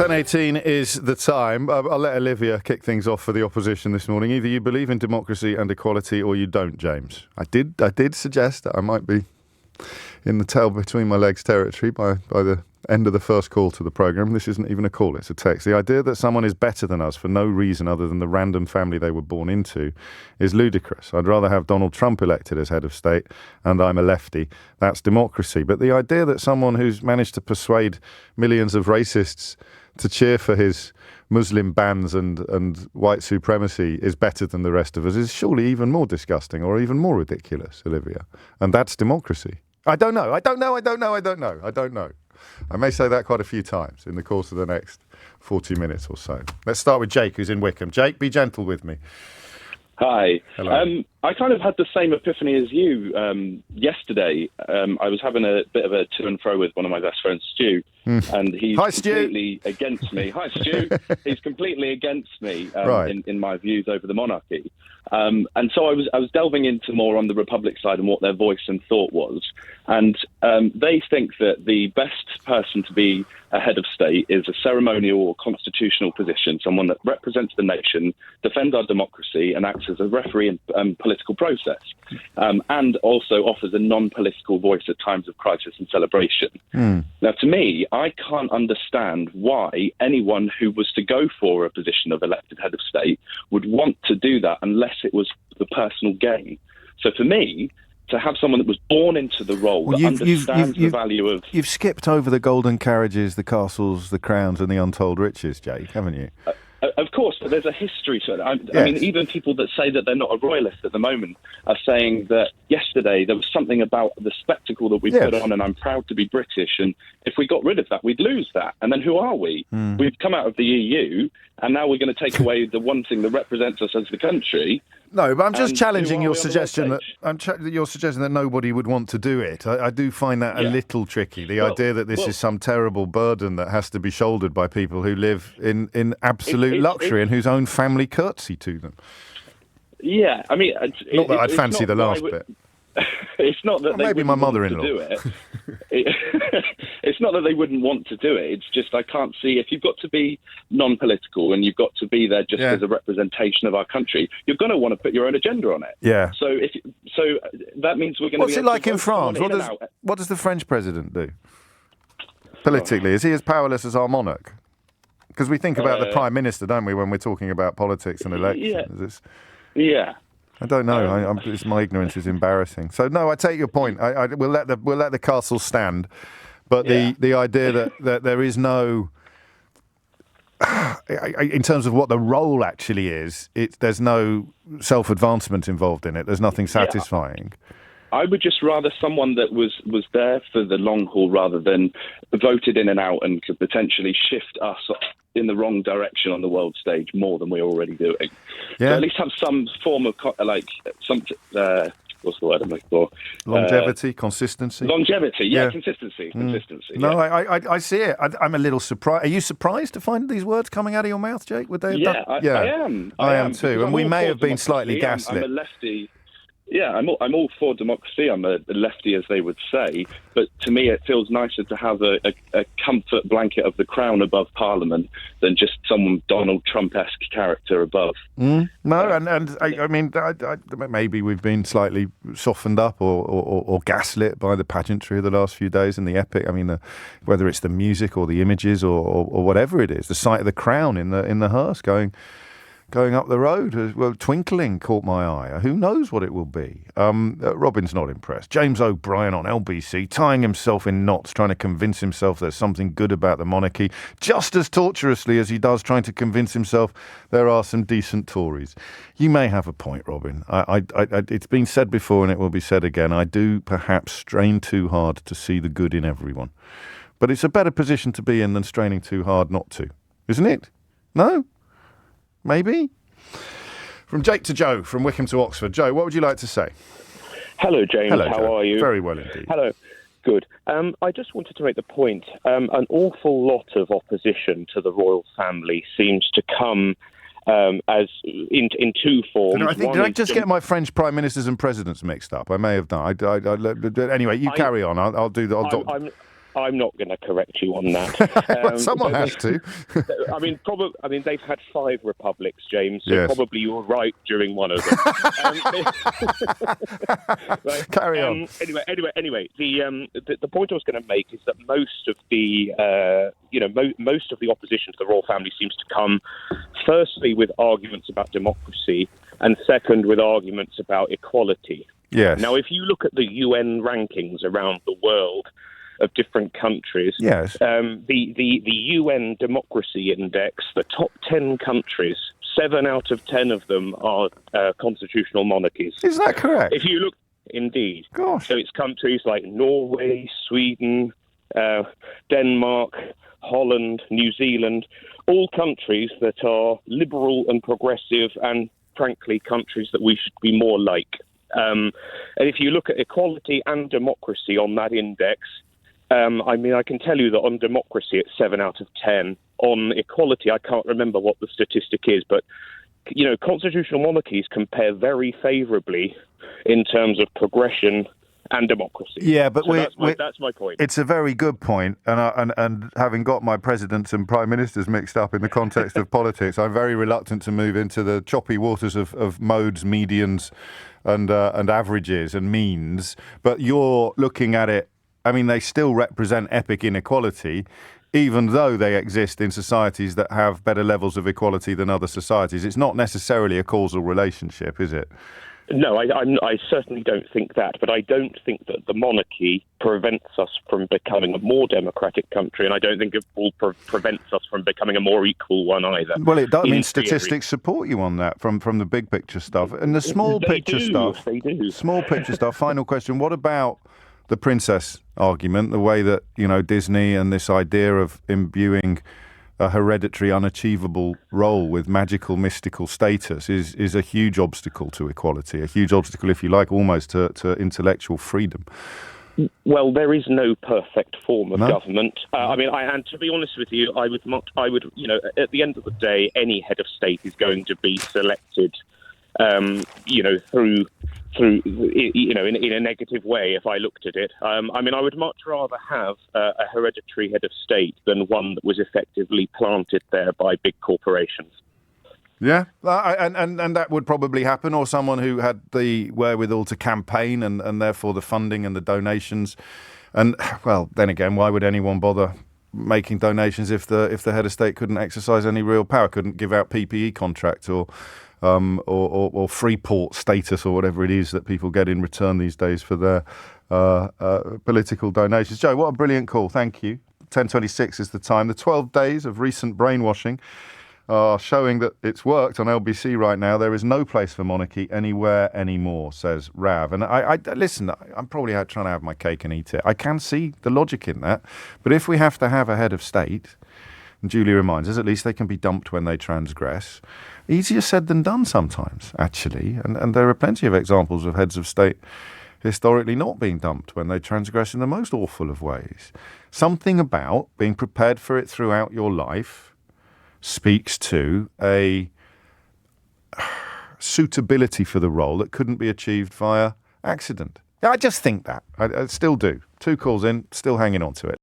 10:18 is the time. I'll let Olivia kick things off for the opposition this morning. Either you believe in democracy and equality or you don't, James. I did suggest that I might be in the tail between my legs territory by the end of the first call to the programme. This isn't even a call, it's a text. The idea that someone is better than us for no reason other than the random family they were born into is ludicrous. I'd rather have Donald Trump elected as head of state, and I'm a lefty. That's democracy. But the idea that someone who's managed to persuade millions of racists to cheer for his Muslim bans and white supremacy is better than the rest of us is surely even more disgusting or even more ridiculous, Olivia. And that's democracy. I don't know. I may say that quite a few times in the course of the next 40 minutes or so. Let's start with Jake, who's in Wickham. Jake, be gentle with me. Hi. Hello. I kind of had the same epiphany as you yesterday. I was having a bit of a to and fro with one of my best friends, Stu, and he's completely against me. Hi, Stu. He's completely against me in my views over the monarchy. And so I was delving into more on the Republic side and what their voice and thought was. And they think that the best person to be a head of state is a ceremonial or constitutional position, someone that represents the nation, defends our democracy, and acts as a referee in political process, and also offers a non-political voice at times of crisis and celebration. Now, to me, I can't understand why anyone who was to go for a position of elected head of state would want to do that unless it was the personal gain. So for me, to have someone that was born into the role, that understands the value of... You've skipped over the golden carriages, the castles, the crowns and the untold riches, Jake, haven't you? Of course, but there's a history to it. I mean, even people that say that they're not a royalist at the moment are saying that yesterday there was something about the spectacle that we put on, and I'm proud to be British, and if we got rid of that, we'd lose that. And then who are we? We've come out of the EU, and now we're going to take away the one thing that represents us as the country. No, but I'm just challenging your suggestion that you're suggesting that nobody would want to do it. I do find that a little tricky. The idea that this is some terrible burden that has to be shouldered by people who live in absolute luxury and whose own family curtsy to them. Yeah, I mean, not that I'd fancy the last bit. It's not that they maybe my mother-in-law do it. It's not that they wouldn't want to do it. It's just I can't see, if you've got to be non-political and you've got to be there just as a representation of our country, you're going to want to put your own agenda on it. Yeah. So that means we're going to. What's it like in France? What does the French president do politically? Is he as powerless as our monarch? Because we think about the prime minister, don't we, when we're talking about politics and elections? Yeah. I don't know. My ignorance is embarrassing. So no, I take your point. We'll let the castle stand, but the idea that there is no, in terms of what the role actually is, there's no self-advancement involved in it. There's nothing satisfying. I would just rather someone that was there for the long haul rather than voted in and out and could potentially shift us in the wrong direction on the world stage more than we're already doing. Yeah. So at least have some form of what's the word I'm looking for? Longevity, consistency. Longevity, consistency. Consistency. No, I see it. I'm a little surprised. Are you surprised to find these words coming out of your mouth, Jake? Would they have done? I am. I am too. And we may have been slightly gaslit. I'm a lefty. Yeah, I'm all for democracy. I'm a lefty, as they would say. But to me, it feels nicer to have a comfort blanket of the crown above Parliament than just some Donald Trump-esque character above. No, and I mean, maybe we've been slightly softened up or gaslit by the pageantry of the last few days and the epic. I mean, whether it's the music or the images or whatever it is, the sight of the crown in the hearse going up the road, well, twinkling caught my eye. Who knows what it will be? Robin's not impressed. James O'Brien on LBC, tying himself in knots, trying to convince himself there's something good about the monarchy, just as tortuously as he does trying to convince himself there are some decent Tories. You may have a point, Robin. It's been said before and it will be said again. I do perhaps strain too hard to see the good in everyone. But it's a better position to be in than straining too hard not to. Isn't it? No? Maybe? From Jake to Joe, from Wickham to Oxford. Joe, what would you like to say? Hello, James. Hello, How Joe. are you? Very well indeed. Hello. Good. I just wanted to make the point, an awful lot of opposition to the royal family seems to come as in two forms. Did I just get my French prime ministers and presidents mixed up? I may have done. Anyway, you carry on. I'll do that. I'm not going to correct you on that. Well, someone has to. I mean, they've had 5 republics, James. So yes. probably you were right during one of them. Right. Carry on. Anyway. The point I was going to make is that most of the most of the opposition to the royal family seems to come, firstly, with arguments about democracy, and second, with arguments about equality. Yes. Now, if you look at the UN rankings around the world of different countries, yes. The UN Democracy Index, the top 10 countries, 7 out of 10 of them are constitutional monarchies. Is that correct? If you look, indeed. Gosh. So it's countries like Norway, Sweden, Denmark, Holland, New Zealand, all countries that are liberal and progressive, and frankly, countries that we should be more like. And if you look at equality and democracy on that index, I can tell you that on democracy it's 7 out of 10. On equality, I can't remember what the statistic is, but constitutional monarchies compare very favourably in terms of progression and democracy. Yeah, but so that's my point. It's a very good point, and having got my presidents and prime ministers mixed up in the context of politics, I'm very reluctant to move into the choppy waters of modes, medians, and averages and means. But you're looking at it. I mean, they still represent epic inequality, even though they exist in societies that have better levels of equality than other societies. It's not necessarily a causal relationship, is it? No, I certainly don't think that, but I don't think that the monarchy prevents us from becoming a more democratic country, and I don't think it will prevents us from becoming a more equal one either. Well, it does. I mean, statistics support you on that from the big picture stuff. And the small picture stuff. They do. Small picture stuff. Final question. What about the princess argument, the way that, Disney and this idea of imbuing a hereditary, unachievable role with magical, mystical status is a huge obstacle to equality, a huge obstacle, if you like, almost to intellectual freedom. Well, there is no perfect form of government. And to be honest with you, I would, at the end of the day, any head of state is going to be selected, through in a negative way. If I looked at it, I would much rather have a hereditary head of state than one that was effectively planted there by big corporations. Yeah, and that would probably happen, or someone who had the wherewithal to campaign and therefore the funding and the donations. And well, then again, why would anyone bother making donations if the head of state couldn't exercise any real power, couldn't give out PPE contracts or free port status or whatever it is that people get in return these days for their political donations. Joe, what a brilliant call. Thank you. 10:26 is the time. The 12 days of recent brainwashing are showing that it's worked on LBC right now. There is no place for monarchy anywhere anymore, says Rav. And I listen, I'm probably out trying to have my cake and eat it. I can see the logic in that. But if we have to have a head of state, and Julie reminds us, at least they can be dumped when they transgress. Easier said than done sometimes, actually. And there are plenty of examples of heads of state historically not being dumped when they transgress in the most awful of ways. Something about being prepared for it throughout your life speaks to a suitability for the role that couldn't be achieved via accident. I just think that. I still do. 2 calls in, still hanging on to it.